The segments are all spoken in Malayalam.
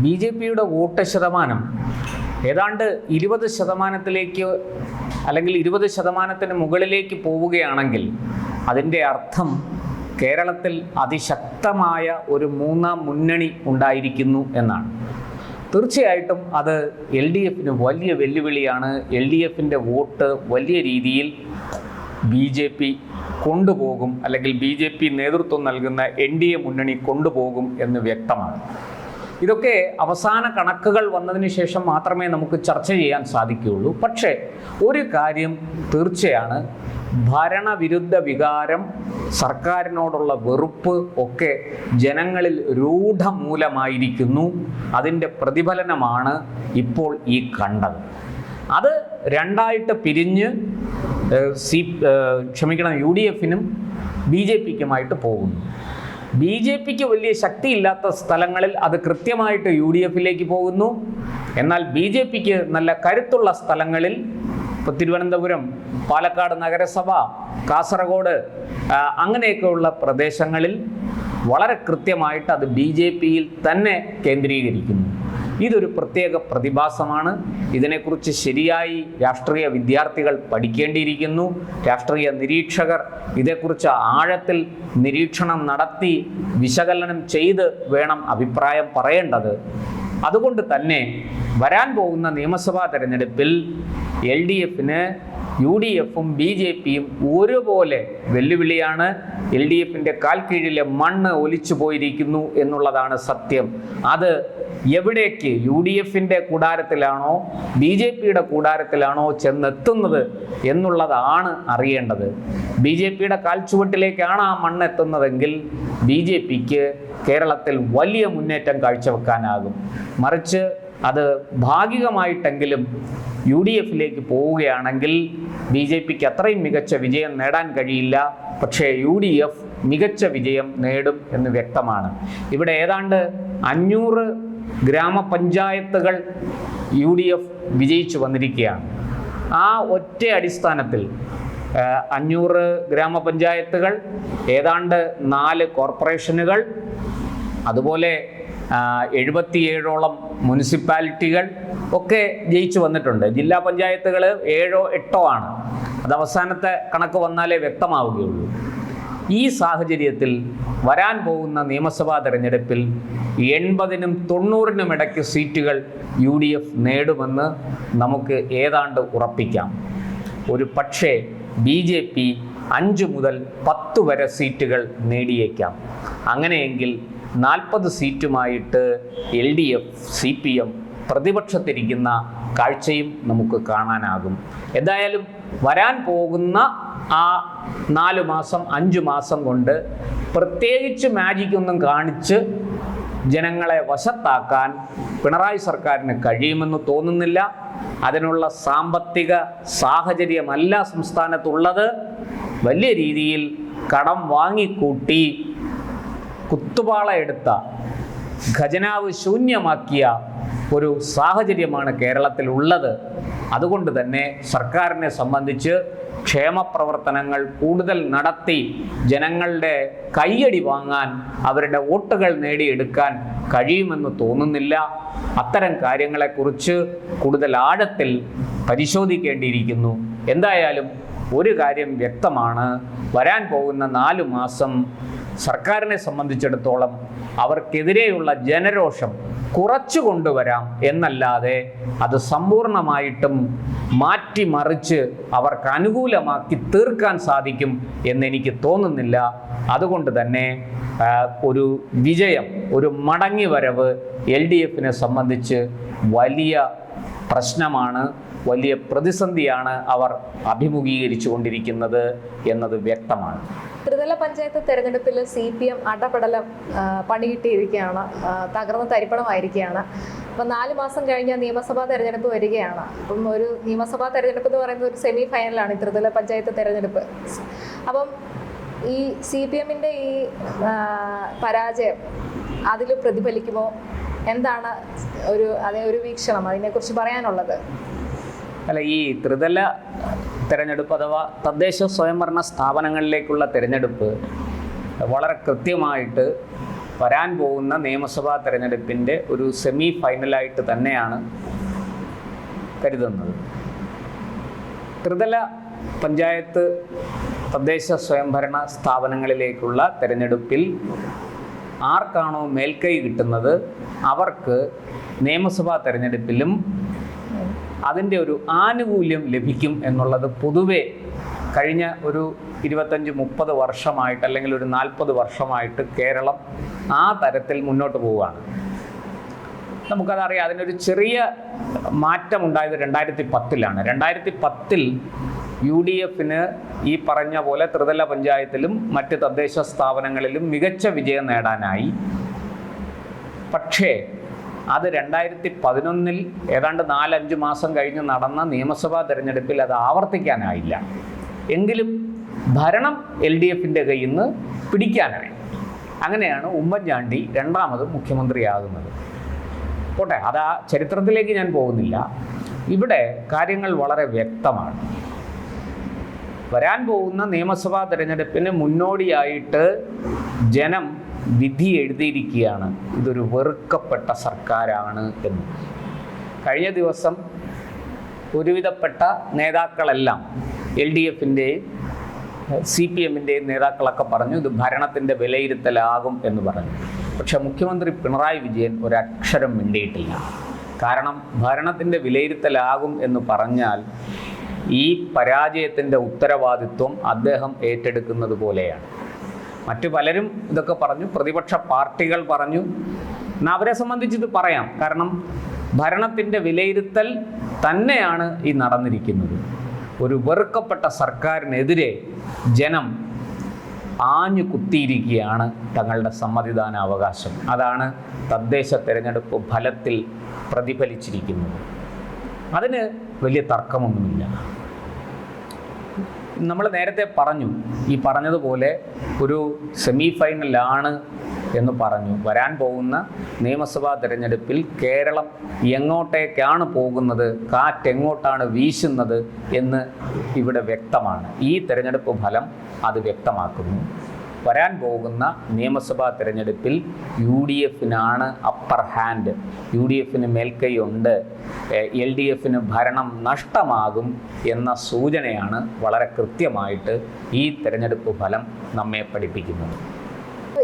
ബി ജെ പിയുടെ വോട്ട് ശതമാനം ഏതാണ്ട് 20% അല്ലെങ്കിൽ 20% മുകളിലേക്ക് പോവുകയാണെങ്കിൽ അതിൻ്റെ അർത്ഥം കേരളത്തിൽ അതിശക്തമായ ഒരു മൂന്നാം മുന്നണി ഉണ്ടായിരിക്കുന്നു എന്നാണ്. തീർച്ചയായിട്ടും അത് എൽ ഡി എഫിന് വലിയ വെല്ലുവിളിയാണ്. എൽ ഡി എഫിൻ്റെ വോട്ട് വലിയ രീതിയിൽ ബി ജെ പി കൊണ്ടുപോകും, അല്ലെങ്കിൽ ബി ജെ പി നേതൃത്വം നൽകുന്ന എൻ ഡി എ മുന്നണി കൊണ്ടുപോകും എന്ന് വ്യക്തമാണ്. ഇതൊക്കെ അവസാന കണക്കുകൾ വന്നതിന് ശേഷം മാത്രമേ നമുക്ക് ചർച്ച ചെയ്യാൻ സാധിക്കുകയുള്ളൂ. പക്ഷേ ഒരു കാര്യം തീർച്ചയാണ്, ഭരണവിരുദ്ധ വികാരം, സർക്കാരിനോടുള്ള വെറുപ്പ് ഒക്കെ ജനങ്ങളിൽ രൂഢമൂലമായിരിക്കുന്നു. അതിൻ്റെ പ്രതിഫലനമാണ് ഇപ്പോൾ ഈ കണ്ടത്. അത് രണ്ടായിട്ട് പിരിഞ്ഞ് യു ഡി എഫിനും ബി ജെ പിക്കുമായിട്ട് പോകുന്നു. ബി ജെ പിക്ക് വലിയ ശക്തിയില്ലാത്ത സ്ഥലങ്ങളിൽ അത് കൃത്യമായിട്ട് യു ഡി എഫിലേക്ക് പോകുന്നു. എന്നാൽ ബി ജെ പിക്ക് നല്ല കരുത്തുള്ള സ്ഥലങ്ങളിൽ, ഇപ്പോൾ തിരുവനന്തപുരം, പാലക്കാട് നഗരസഭ, കാസർഗോഡ് അങ്ങനെയൊക്കെയുള്ള പ്രദേശങ്ങളിൽ വളരെ കൃത്യമായിട്ട് അത് ബി ജെ പിയിൽ തന്നെ കേന്ദ്രീകരിക്കുന്നു. ഇതൊരു പ്രത്യേക പ്രതിഭാസമാണ്. ഇതിനെക്കുറിച്ച് ശരിയായി രാഷ്ട്രീയ വിദ്യാർത്ഥികൾ പഠിക്കേണ്ടിയിരിക്കുന്നു. രാഷ്ട്രീയ നിരീക്ഷകർ ഇതേക്കുറിച്ച് ആഴത്തിൽ നിരീക്ഷണം നടത്തി വിശകലനം ചെയ്ത് വേണം അഭിപ്രായം പറയേണ്ടത്. അതുകൊണ്ട് തന്നെ വരാൻ പോകുന്ന നിയമസഭാ തെരഞ്ഞെടുപ്പിൽ എൽ ഡി എഫിന് യു ഡി എഫും ബി ജെ പിയും ഒരുപോലെ വെല്ലുവിളിയാണ്. എൽ ഡി എഫിൻ്റെ കാൽ കീഴിലെ മണ്ണ് ഒലിച്ചു പോയിരിക്കുന്നു എന്നുള്ളതാണ് സത്യം. അത് എവിടേക്ക്, യു ഡി എഫിൻ്റെ കൂടാരത്തിലാണോ ബി ജെ പിയുടെ കൂടാരത്തിലാണോ ചെന്നെത്തുന്നത് എന്നുള്ളതാണ് അറിയേണ്ടത്. ബി ജെ പിയുടെ കാൽച്ചുവട്ടിലേക്കാണ് ആ മണ്ണ് എത്തുന്നതെങ്കിൽ ബി ജെ പിക്ക് കേരളത്തിൽ വലിയ മുന്നേറ്റം കാഴ്ചവെക്കാനാകും. മറിച്ച് അത് ഭാഗികമായിട്ടെങ്കിലും യു ഡി എഫിലേക്ക് പോവുകയാണെങ്കിൽ ബി ജെ പിക്ക് അത്രയും മികച്ച വിജയം നേടാൻ കഴിയില്ല. പക്ഷേ യു ഡി എഫ് മികച്ച വിജയം നേടും എന്ന് വ്യക്തമാണ്. ഇവിടെ ഏതാണ്ട് 500 ഗ്രാമപഞ്ചായത്തുകൾ യു ഡി എഫ് വിജയിച്ചു വന്നിരിക്കുകയാണ്. ആ ഒറ്റ അടിസ്ഥാനത്തിൽ 500 ഗ്രാമപഞ്ചായത്തുകൾ, ഏതാണ്ട് 4 കോർപ്പറേഷനുകൾ, അതുപോലെ 77ഓളം മുനിസിപ്പാലിറ്റികൾ ഒക്കെ ജയിച്ചു വന്നിട്ടുണ്ട്. ജില്ലാ പഞ്ചായത്തുകൾ 7ഓ 8ഓ ആണ്. അത് അവസാനത്തെ കണക്ക് വന്നാലേ വ്യക്തമാവുകയുള്ളൂ. ഈ സാഹചര്യത്തിൽ വരാൻ പോകുന്ന നിയമസഭാ തെരഞ്ഞെടുപ്പിൽ 80നും 90നും ഇടയ്ക്ക് സീറ്റുകൾ യു ഡി എഫ് നേടുമെന്ന് നമുക്ക് ഏതാണ്ട് ഉറപ്പിക്കാം. ഒരു പക്ഷേ ബി ജെ പി 5 മുതൽ 10 വരെ സീറ്റുകൾ നേടിയേക്കാം. അങ്ങനെയെങ്കിൽ 40 സീറ്റുമായിട്ട് L D F, C P M പ്രതിപക്ഷത്തിരിക്കുന്ന കാഴ്ചയും നമുക്ക് കാണാനാകും. എന്തായാലും വരാൻ പോകുന്ന ആ 4 മാസം 5 മാസം കൊണ്ട് പ്രത്യേകിച്ച് മാജിക്കൊന്നും കാണിച്ച് ജനങ്ങളെ വശത്താക്കാൻ പിണറായി സർക്കാരിന് കഴിയുമെന്ന് തോന്നുന്നില്ല. അതിനുള്ള സാമ്പത്തിക സാഹചര്യമല്ല സംസ്ഥാനത്തുള്ളത്. വലിയ രീതിയിൽ കടം വാങ്ങിക്കൂട്ടി കുത്തുപാള എടുത്ത, ഖജനാവ് ശൂന്യമാക്കിയ ഒരു സാഹചര്യമാണ് കേരളത്തിലുള്ളത്. അതുകൊണ്ട് തന്നെ സർക്കാരിനെ സംബന്ധിച്ച് ക്ഷേമപ്രവർത്തനങ്ങൾ കൂടുതൽ നടത്തി ജനങ്ങളുടെ കയ്യടി വാങ്ങാൻ, അവരുടെ വോട്ടുകൾ നേടിയെടുക്കാൻ കഴിയുമെന്ന് തോന്നുന്നില്ല. അത്തരം കാര്യങ്ങളെക്കുറിച്ച് കൂടുതൽ ആഴത്തിൽ പരിശോധിക്കേണ്ടിയിരിക്കുന്നു. എന്തായാലും ഒരു കാര്യം വ്യക്തമാണ്, വരാൻ പോകുന്ന 4 മാസം സർക്കാരിനെ സംബന്ധിച്ചിടത്തോളം അവർക്കെതിരെയുള്ള ജനരോഷം കുറച്ചു കൊണ്ടുവരാം എന്നല്ലാതെ അത് സമ്പൂർണമായിട്ടും മാറ്റിമറിച്ച് അവർക്ക് അനുകൂലമാക്കി തീർക്കാൻ സാധിക്കും എന്നെനിക്ക് തോന്നുന്നില്ല. അതുകൊണ്ട് തന്നെ ഒരു വിജയം, ഒരു മടങ്ങി വരവ് എൽ ഡി എഫിനെ സംബന്ധിച്ച് വലിയ പ്രശ്നമാണ്, വലിയ പ്രതിസന്ധിയാണ് അവർ അഭിമുഖീകരിച്ചു കൊണ്ടിരിക്കുന്നത് എന്നത് വ്യക്തമാണ്. ത്രിതല പഞ്ചായത്ത് തെരഞ്ഞെടുപ്പിൽ സി പി എം അടപടലം പണികിട്ടിയിരിക്കുകയാണ്, തകർന്ന് തരിപ്പണമായിരിക്കുകയാണ്. അപ്പം 4 മാസം കഴിഞ്ഞാൽ നിയമസഭാ തെരഞ്ഞെടുപ്പ് വരികയാണ്. അപ്പം ഒരു നിയമസഭാ തെരഞ്ഞെടുപ്പ് എന്ന് പറയുന്നത് ഒരു സെമി ഫൈനലാണ് ഈ ത്രിതല പഞ്ചായത്ത് തെരഞ്ഞെടുപ്പ്. അപ്പം ഈ സി പി എമ്മിൻ്റെ ഈ പരാജയം അതിൽ പ്രതിഫലിക്കുമോ? എന്താണ് ഒരു വീക്ഷണം അതിനെക്കുറിച്ച് പറയാനുള്ളത്? അല്ല, ഈ ത്രിതല തെരഞ്ഞെടുപ്പ് അഥവാ തദ്ദേശ സ്വയംഭരണ സ്ഥാപനങ്ങളിലേക്കുള്ള തെരഞ്ഞെടുപ്പ് വളരെ കൃത്യമായിട്ട് വരാൻ പോകുന്ന നിയമസഭാ തെരഞ്ഞെടുപ്പിൻ്റെ ഒരു സെമി ഫൈനലായിട്ട് തന്നെയാണ് കരുതുന്നത്. ത്രിതല പഞ്ചായത്ത് തദ്ദേശ സ്വയംഭരണ സ്ഥാപനങ്ങളിലേക്കുള്ള തെരഞ്ഞെടുപ്പിൽ ആർക്കാണോ മേൽക്കൈ കിട്ടുന്നത് അവർക്ക് നിയമസഭാ തെരഞ്ഞെടുപ്പിലും അതിൻ്റെ ഒരു ആനുകൂല്യം ലഭിക്കും എന്നുള്ളത് പൊതുവെ കഴിഞ്ഞ ഒരു 25-30 വർഷമായിട്ട് അല്ലെങ്കിൽ ഒരു 40 വർഷമായിട്ട് കേരളം ആ തരത്തിൽ മുന്നോട്ട് പോവുകയാണ്. നമുക്കതറിയാം. അതിനൊരു ചെറിയ മാറ്റമുണ്ടായത് 2010-ലാണ്. 2010-ൽ UDFന് ഈ പറഞ്ഞ പോലെ ത്രിതല പഞ്ചായത്തിലും മറ്റ് തദ്ദേശ സ്ഥാപനങ്ങളിലും മികച്ച വിജയം നേടാനായി. പക്ഷേ അത് 2011-ൽ ഏതാണ്ട് 4-5 മാസം കഴിഞ്ഞ് നടന്ന നിയമസഭാ തെരഞ്ഞെടുപ്പിൽ അത് ആവർത്തിക്കാനായില്ല. എങ്കിലും ഭരണം LDFൻ്റെ കയ്യിൽ നിന്ന് പിടിക്കാനായി. അങ്ങനെയാണ് ഉമ്മൻചാണ്ടി രണ്ടാമത് മുഖ്യമന്ത്രിയാകുന്നത്. പോട്ടെ, അത് ആ ചരിത്രത്തിലേക്ക് ഞാൻ പോകുന്നില്ല. ഇവിടെ കാര്യങ്ങൾ വളരെ വ്യക്തമാണ്. വരാൻ പോകുന്ന നിയമസഭാ തെരഞ്ഞെടുപ്പിന് മുന്നോടിയായിട്ട് ജനം വിധി എഴുതിയിരിക്കുകയാണ്, ഇതൊരു വെറുക്കപ്പെട്ട സർക്കാരാണ് എന്ന്. കഴിഞ്ഞ ദിവസം ഒരുവിധപ്പെട്ട നേതാക്കളെല്ലാം LDFൻ്റെയും CPMൻ്റെയും നേതാക്കളൊക്കെ പറഞ്ഞു ഇത് ഭരണത്തിൻ്റെ വിലയിരുത്തലാകും എന്ന് പറഞ്ഞു. പക്ഷെ മുഖ്യമന്ത്രി പിണറായി വിജയൻ ഒരക്ഷരം മിണ്ടിയിട്ടില്ല. കാരണം ഭരണത്തിൻ്റെ വിലയിരുത്തലാകും എന്ന് പറഞ്ഞാൽ ഈ പരാജയത്തിൻ്റെ ഉത്തരവാദിത്വം അദ്ദേഹം ഏറ്റെടുക്കുന്നത് പോലെയാണ്. മറ്റു പലരും ഇതൊക്കെ പറഞ്ഞു, പ്രതിപക്ഷ പാർട്ടികൾ പറഞ്ഞു. എന്നാൽ അവരെ സംബന്ധിച്ചിത് പറയാം. കാരണം ഭരണത്തിൻ്റെ വിലയിരുത്തൽ തന്നെയാണ് ഈ നടന്നിരിക്കുന്നത്. ഒരു വെറുക്കപ്പെട്ട സർക്കാരിനെതിരെ ജനം ആഞ്ഞു കുത്തിയിരിക്കുകയാണ് തങ്ങളുടെ സമ്മതിദാന അവകാശം. അതാണ് തദ്ദേശ തെരഞ്ഞെടുപ്പ് ഫലത്തിൽ പ്രതിഫലിച്ചിരിക്കുന്നത്. അതിന് വലിയ തർക്കമൊന്നുമില്ല. നമ്മൾ നേരത്തെ പറഞ്ഞു, ഈ പറഞ്ഞതുപോലെ ഒരു സെമി ഫൈനലാണ് എന്ന് പറഞ്ഞു. വരാൻ പോകുന്ന നിയമസഭാ തെരഞ്ഞെടുപ്പിൽ കേരളം എങ്ങോട്ടേക്കാണ് പോകുന്നത്, കാറ്റെങ്ങോട്ടാണ് വീശുന്നത് എന്ന് ഇവിടെ വ്യക്തമാണ്. ഈ തെരഞ്ഞെടുപ്പ് ഫലം അത് വ്യക്തമാക്കുന്നു. വരാൻ പോകുന്ന നിയമസഭാ തെരഞ്ഞെടുപ്പിൽ UDFനാണ് അപ്പർ ഹാൻഡ്. UDFന് മേൽക്കൈയുണ്ട്. LDFന് ഭരണം നഷ്ടമാകും എന്ന സൂചനയാണ് വളരെ കൃത്യമായിട്ട് ഈ തെരഞ്ഞെടുപ്പ് ഫലം നമ്മെ പഠിപ്പിക്കുന്നത്.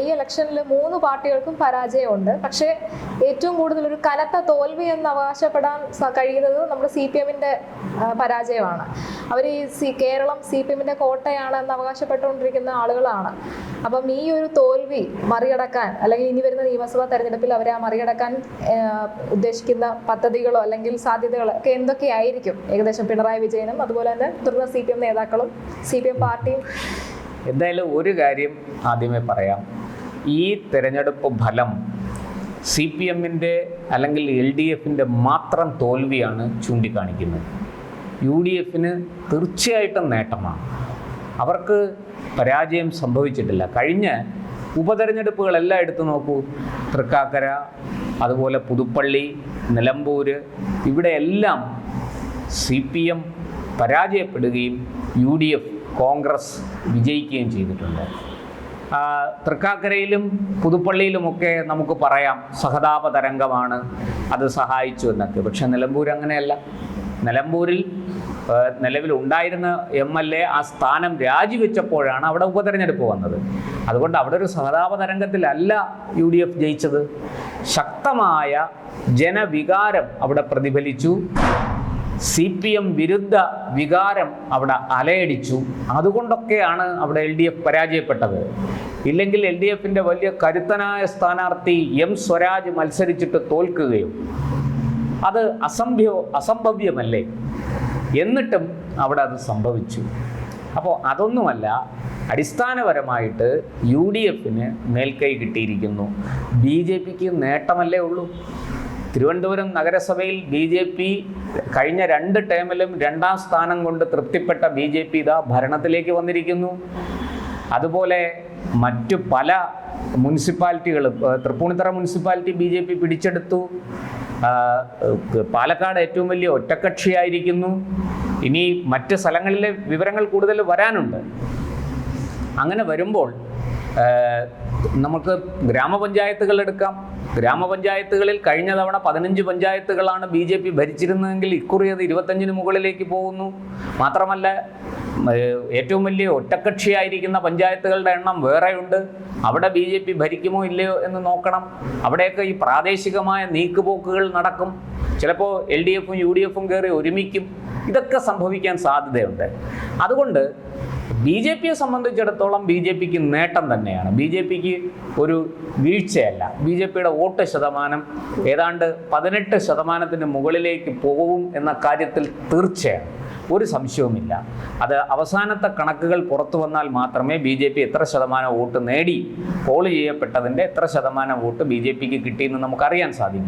ഈ ഇലക്ഷനിൽ 3 പാർട്ടികൾക്കും പരാജയമുണ്ട്. പക്ഷേ ഏറ്റവും കൂടുതൽ ഒരു കനത്ത തോൽവി എന്ന് അവകാശപ്പെടാൻ കഴിയുന്നത് നമ്മുടെ CPMൻ്റെ പരാജയമാണ്. അവർ ഈ കേരളം CPMൻ്റെ കോട്ടയാണ് എന്ന് അവകാശപ്പെട്ടുകൊണ്ടിരിക്കുന്ന ആളുകളാണ്. അപ്പം ഈ ഒരു തോൽവി മറികടക്കാൻ, അല്ലെങ്കിൽ ഇനി വരുന്ന നിയമസഭാ തെരഞ്ഞെടുപ്പിൽ അവരെ മറികടക്കാൻ ഉദ്ദേശിക്കുന്ന പദ്ധതികളോ അല്ലെങ്കിൽ സാധ്യതകളോ ഒക്കെ എന്തൊക്കെയായിരിക്കും? ഏകദേശം പിണറായി വിജയനും അതുപോലെ തന്നെ മുതിർന്ന CPM നേതാക്കളും CPM പാർട്ടിയും. എന്തായാലും ഒരു കാര്യം ആദ്യമേ പറയാം. ഈ തെരഞ്ഞെടുപ്പ് ഫലം CPMൻ്റെ അല്ലെങ്കിൽ LDFൻ്റെ മാത്രം തോൽവിയാണ് ചൂണ്ടിക്കാണിക്കുന്നത്. UDFന് തീർച്ചയായിട്ടും നേട്ടമാണ്. അവർക്ക് പരാജയം സംഭവിച്ചിട്ടില്ല. കഴിഞ്ഞ ഉപതെരഞ്ഞെടുപ്പുകളെല്ലാം എടുത്തു നോക്കൂ. തൃക്കാക്കര, അതുപോലെ പുതുപ്പള്ളി, നിലമ്പൂർ, ഇവിടെയെല്ലാം CPM പരാജയപ്പെടുകയും UDF കോൺഗ്രസ് വിജയിക്കുകയും ചെയ്തിട്ടുണ്ട്. തൃക്കാക്കരയിലും പുതുപ്പള്ളിയിലുമൊക്കെ നമുക്ക് പറയാം സഹതാപ തരംഗമാണ്, അത് സഹായിച്ചു എന്നൊക്കെ. പക്ഷെ നിലമ്പൂർ അങ്ങനെയല്ല. നിലമ്പൂരിൽ നിലവിലുണ്ടായിരുന്ന MLA ആ സ്ഥാനം രാജിവെച്ചപ്പോഴാണ് അവിടെ ഉപതെരഞ്ഞെടുപ്പ് വന്നത്. അതുകൊണ്ട് അവിടെ ഒരു സഹതാപ തരംഗത്തിലല്ല UDF ജയിച്ചത്. ശക്തമായ ജനവികാരം അവിടെ പ്രതിഫലിച്ചു. CPM വിരുദ്ധ വികാരം അവിടെ അലയടിച്ചു. അതുകൊണ്ടൊക്കെയാണ് അവിടെ LDF പരാജയപ്പെട്ടത്. ഇല്ലെങ്കിൽ LDFൻ്റെ വലിയ കരുത്തനായ സ്ഥാനാർത്ഥി M സ്വരാജ് മത്സരിച്ചിട്ട് തോൽക്കുകയും അത് അസംഭവ്യമല്ലേ? എന്നിട്ടും അവിടെ അത് സംഭവിച്ചു. അപ്പോൾ അതൊന്നുമല്ല, അടിസ്ഥാനപരമായിട്ട് UDFന് മേൽക്കൈ കിട്ടിയിരിക്കുന്നു. BJPക്ക് നേട്ടമല്ലേ ഉള്ളൂ. തിരുവനന്തപുരം നഗരസഭയിൽ BJP കഴിഞ്ഞ 2 ടേമിലും 2ാം സ്ഥാനം കൊണ്ട് തൃപ്തിപ്പെട്ട BJP ഇതാ ഭരണത്തിലേക്ക് വന്നിരിക്കുന്നു. അതുപോലെ മറ്റു പല മുനിസിപ്പാലിറ്റികളും, തൃപ്പൂണിത്തറ മുനിസിപ്പാലിറ്റി BJP പിടിച്ചെടുത്തു. പാലക്കാട് ഏറ്റവും വലിയ ഒറ്റക്കക്ഷിയായിരിക്കുന്നു. ഇനി മറ്റ് സ്ഥലങ്ങളിലെ വിവരങ്ങൾ കൂടുതൽ വരാനുണ്ട്. അങ്ങനെ വരുമ്പോൾ നമുക്ക് ഗ്രാമപഞ്ചായത്തുകൾ എടുക്കാം. ഗ്രാമപഞ്ചായത്തുകളിൽ കഴിഞ്ഞ തവണ 15 പഞ്ചായത്തുകളാണ് BJP ഭരിച്ചിരുന്നതെങ്കിൽ ഇക്കുറി അത് 25-ന് മുകളിലേക്ക് പോകുന്നു. മാത്രമല്ല, ഏറ്റവും വലിയ ഒറ്റക്കക്ഷിയായിരിക്കുന്ന പഞ്ചായത്തുകളുടെ എണ്ണം വേറെയുണ്ട്. അവിടെ BJP ഭരിക്കുമോ ഇല്ലയോ എന്ന് നോക്കണം. അവിടെയൊക്കെ ഈ പ്രാദേശികമായ നീക്കുപോക്കുകൾ നടക്കും. ചിലപ്പോൾ LDFും UDFും കയറി ഒരുമിക്കും. ഇതൊക്കെ സംഭവിക്കാൻ സാധ്യതയുണ്ട്. അതുകൊണ്ട് BJPയെ സംബന്ധിച്ചിടത്തോളം BJPക്ക് നേട്ടം തന്നെയാണ്. BJPക്ക് ഒരു വീഴ്ചയല്ല. BJPയുടെ വോട്ട് ശതമാനം ഏതാണ്ട് 18% മുകളിലേക്ക് പോകും എന്ന കാര്യത്തിൽ തീർച്ചയാണ്, ഒരു സംശയവുമില്ല. അത് അവസാനത്തെ കണക്കുകൾ പുറത്തു വന്നാൽ മാത്രമേ BJP എത്ര ശതമാനം വോട്ട് നേടി, പോൾ ചെയ്യപ്പെട്ടതിൻ്റെ എത്ര ശതമാനം വോട്ട് BJPക്ക് കിട്ടിയെന്ന് നമുക്കറിയാൻ സാധിക്കും.